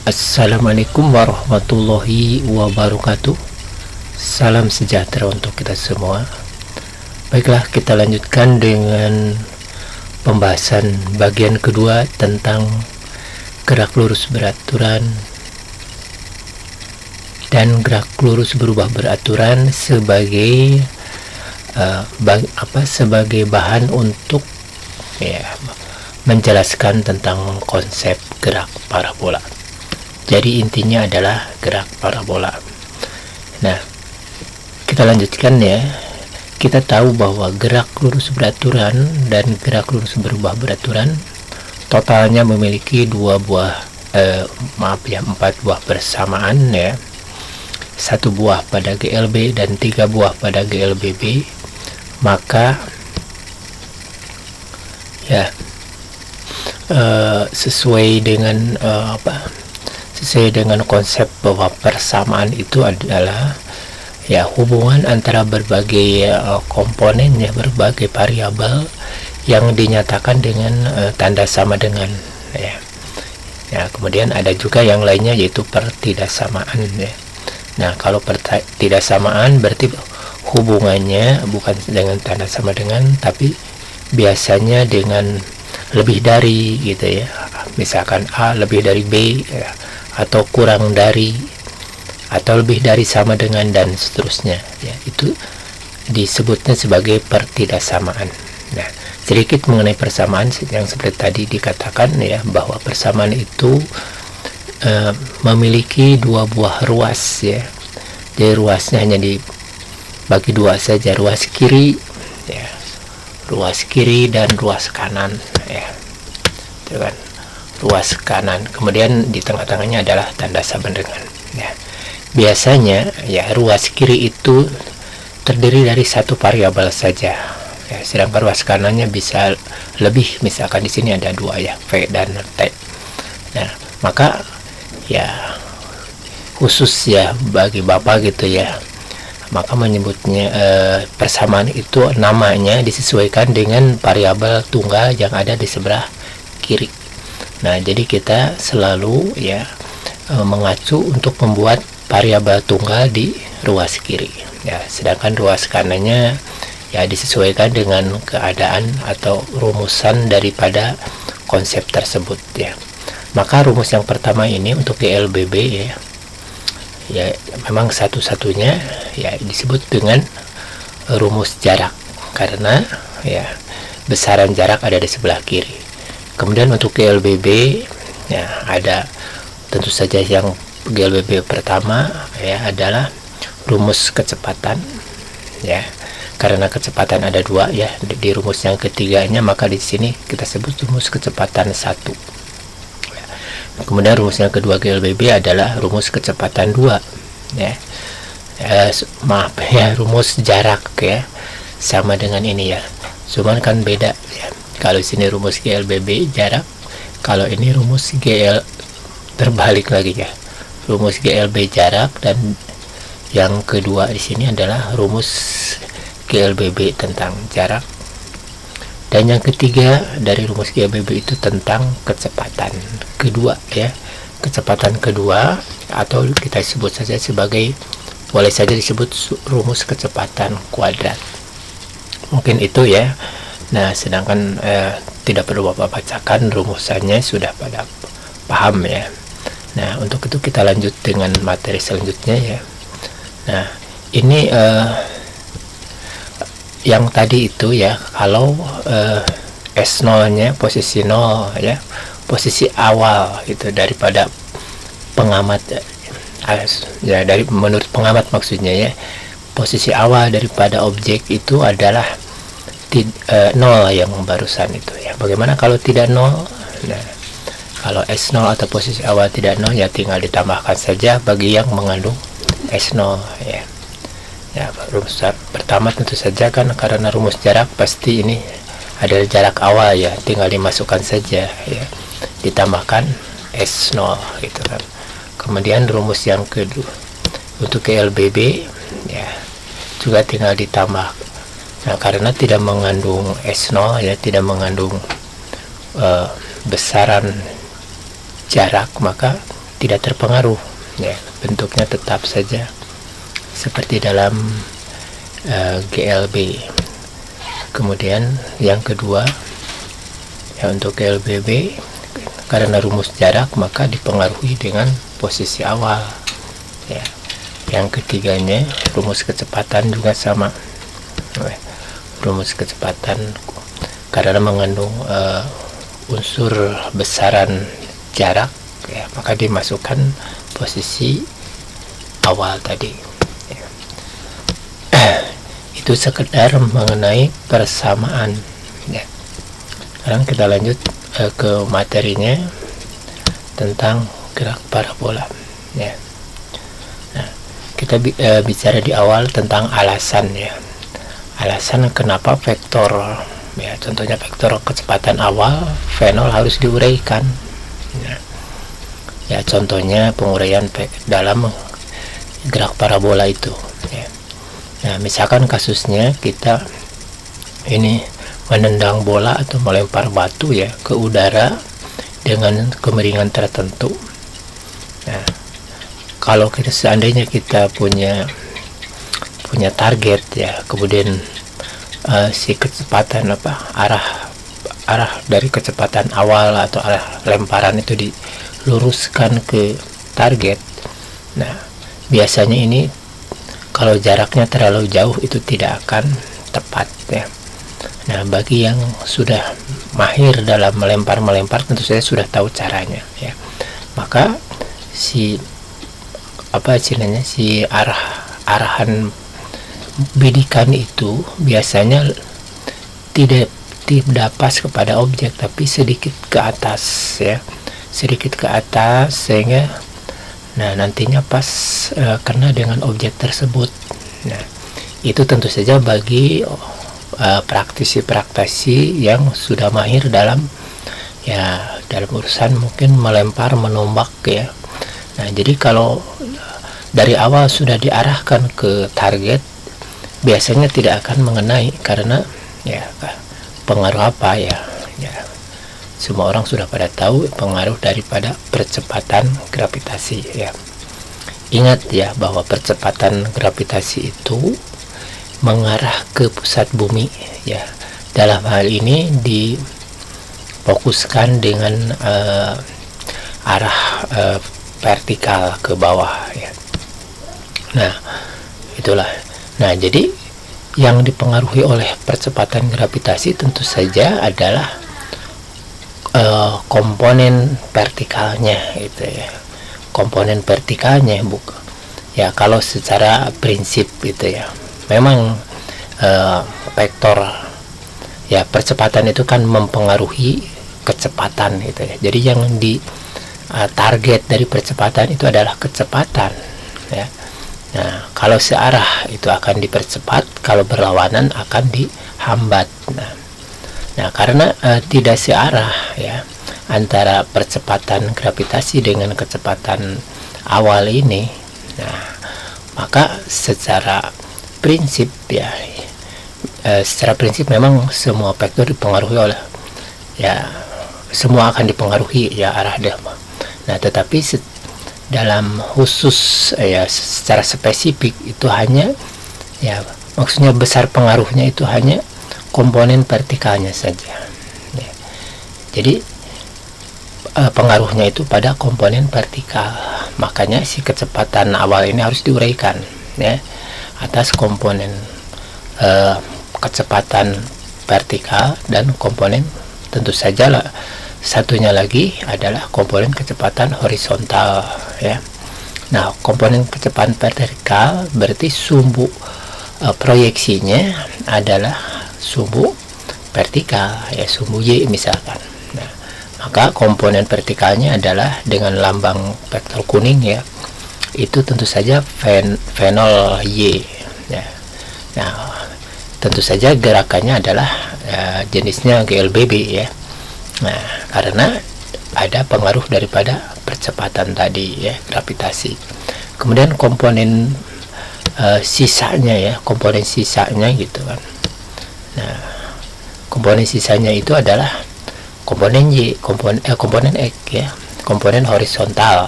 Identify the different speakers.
Speaker 1: Assalamualaikum warahmatullahi wabarakatuh. Salam sejahtera untuk kita semua. Baiklah, kita lanjutkan dengan pembahasan bagian kedua tentang gerak lurus beraturan dan gerak lurus berubah beraturan sebagai sebagai bahan untuk menjelaskan tentang konsep gerak parabola. Jadi intinya adalah gerak parabola. Nah, kita lanjutkan ya. Kita tahu bahwa gerak lurus beraturan dan gerak lurus berubah beraturan totalnya memiliki empat buah bersamaan ya. 1 buah pada GLB dan 3 buah pada GLBB. Maka ya sesuai dengan konsep bahwa persamaan itu adalah hubungan antara berbagai komponen berbagai variabel yang dinyatakan dengan tanda sama dengan kemudian ada juga yang lainnya yaitu pertidaksamaan ya. Nah, kalau pertidaksamaan berarti hubungannya bukan dengan tanda sama dengan, tapi biasanya dengan lebih dari gitu ya. Misalkan A lebih dari B ya, atau kurang dari, atau lebih dari sama dengan, dan seterusnya ya. Itu disebutnya sebagai pertidaksamaan. Nah, sedikit mengenai persamaan yang seperti tadi dikatakan ya, bahwa persamaan itu memiliki 2 buah ruas ya. Jadi ruasnya hanya dibagi 2 saja, ruas kiri ya, ruas kiri dan ruas kanan ya, itu kan ruas kanan. Kemudian di tengah-tengahnya adalah tanda sama dengan ya. Biasanya ya ruas kiri itu terdiri dari 1 variabel saja ya, sedangkan ruas kanannya bisa lebih, misalkan di sini ada 2 ya, V dan T. Nah, maka ya khusus ya bagi Bapak gitu ya, maka menyebutnya persamaan itu namanya disesuaikan dengan variabel tunggal yang ada di sebelah kiri. Nah, jadi kita selalu mengacu untuk membuat variabel tunggal di ruas kiri ya, sedangkan ruas kanannya ya disesuaikan dengan keadaan atau rumusan daripada konsep tersebut ya. Maka rumus yang pertama ini untuk GLBB ya memang satu-satunya ya disebut dengan rumus jarak, karena ya besaran jarak ada di sebelah kiri. Kemudian untuk GLBB ya ada tentu saja yang GLBB pertama ya adalah rumus kecepatan ya, karena kecepatan ada 2 ya di rumus yang ketiganya, maka di sini kita sebut rumus kecepatan 1. Kemudian rumus yang kedua GLBB adalah rumus kecepatan 2 ya. Rumus jarak ya, sama dengan ini ya, cuman kan beda ya. Kalau sini rumus GLBB jarak, kalau ini rumus GL terbalik lagi ya, rumus GLB jarak, dan yang kedua di sini adalah rumus GLBB tentang jarak. Dan yang ketiga dari rumus GLBB itu tentang kecepatan kedua ya, kecepatan kedua, atau kita sebut saja sebagai, boleh saja disebut rumus kecepatan kuadrat, mungkin itu ya. Nah, sedangkan tidak perlu Bapak bacakan rumusannya, sudah pada paham ya. Nah, untuk itu kita lanjut dengan materi selanjutnya ya. Nah, ini yang tadi itu ya, kalau S0 nya posisi 0 ya, posisi awal itu daripada pengamat ya, dari menurut pengamat maksudnya ya, posisi awal daripada objek itu adalah 0 yang barusan itu ya. Bagaimana kalau tidak 0? Nah, kalau S0 atau posisi awal tidak 0 ya tinggal ditambahkan saja bagi yang mengandung S0 ya. Ya, rumus pertama tentu saja kan, karena rumus jarak pasti ini adalah jarak awal ya, tinggal dimasukkan saja ya, ditambahkan S0 gitu kan. Kemudian rumus yang kedua untuk GLBB ya juga tinggal ditambah. Nah, karena tidak mengandung S0 ya, tidak mengandung besaran jarak, maka tidak terpengaruh, ya, bentuknya tetap saja seperti dalam GLB. Kemudian yang kedua, ya, untuk GLBB karena rumus jarak maka dipengaruhi dengan posisi awal, ya. Yang ketiganya, rumus kecepatan juga sama. Rumus kecepatan karena mengandung unsur besaran jarak, ya, maka dimasukkan posisi awal tadi, ya. Itu sekedar mengenai persamaan, ya. Sekarang kita lanjut ke materinya tentang gerak parabola, ya. Nah, kita bicara di awal tentang alasan, ya. Alasan kenapa vektor, ya, contohnya vektor kecepatan awal V0 harus diuraikan, ya, contohnya penguraian dalam gerak parabola itu, ya. Nah, misalkan kasusnya kita ini menendang bola atau melempar batu, ya, ke udara dengan kemiringan tertentu. Nah, kalau kita seandainya kita punya target, ya, kemudian si kecepatan arah dari kecepatan awal atau arah lemparan itu diluruskan ke target. Nah, biasanya ini kalau jaraknya terlalu jauh itu tidak akan tepat, ya. Nah, bagi yang sudah mahir dalam melempar tentu saja sudah tahu caranya, ya. Maka si arahan bidikan itu biasanya tidak pas kepada objek tapi sedikit ke atas, ya, sedikit ke atas, sehingga nantinya pas kena dengan objek tersebut. Nah, itu tentu saja bagi praktisi yang sudah mahir dalam urusan mungkin melempar, menombak, ya. Nah, jadi kalau dari awal sudah diarahkan ke target, biasanya tidak akan mengenai karena, ya, pengaruh apa, ya, semua orang sudah pada tahu pengaruh daripada percepatan gravitasi, ya. Ingat, ya, bahwa percepatan gravitasi itu mengarah ke pusat bumi, ya. Dalam hal ini difokuskan dengan arah vertikal ke bawah, ya. Nah, itulah. Nah, jadi yang dipengaruhi oleh percepatan gravitasi tentu saja adalah komponen vertikalnya, gitu, ya. Komponen vertikalnya, ya, kalau secara prinsip, gitu, ya, memang vektor, ya, percepatan itu kan mempengaruhi kecepatan, gitu, ya. Jadi yang di target dari percepatan itu adalah kecepatan, ya. Nah, kalau searah itu akan dipercepat, kalau berlawanan akan dihambat. Nah, karena tidak searah, ya, antara percepatan gravitasi dengan kecepatan awal ini, nah, maka secara prinsip, ya, secara prinsip memang semua vektor dipengaruhi oleh, ya, semua akan dipengaruhi, ya, arah delta. Nah, tetapi dalam khusus, ya, secara spesifik itu hanya, ya, maksudnya besar pengaruhnya itu hanya komponen vertikalnya saja, ya. Jadi pengaruhnya itu pada komponen vertikal, makanya si kecepatan awal ini harus diuraikan, ya, atas komponen kecepatan vertikal dan komponen tentu saja lah. Satunya lagi adalah komponen kecepatan horizontal, ya. Nah, komponen kecepatan vertikal berarti sumbu proyeksinya adalah sumbu vertikal, ya, sumbu Y misalkan. Nah, maka komponen vertikalnya adalah dengan lambang vektor kuning, ya, itu tentu saja V0 Y, ya. Nah, tentu saja gerakannya adalah jenisnya GLBB, ya. Nah, karena ada pengaruh daripada percepatan tadi, ya, gravitasi. Kemudian komponen sisanya, ya, komponen sisanya, gitu kan. Nah, komponen sisanya itu adalah komponen Y, komponen X, ya, komponen horizontal.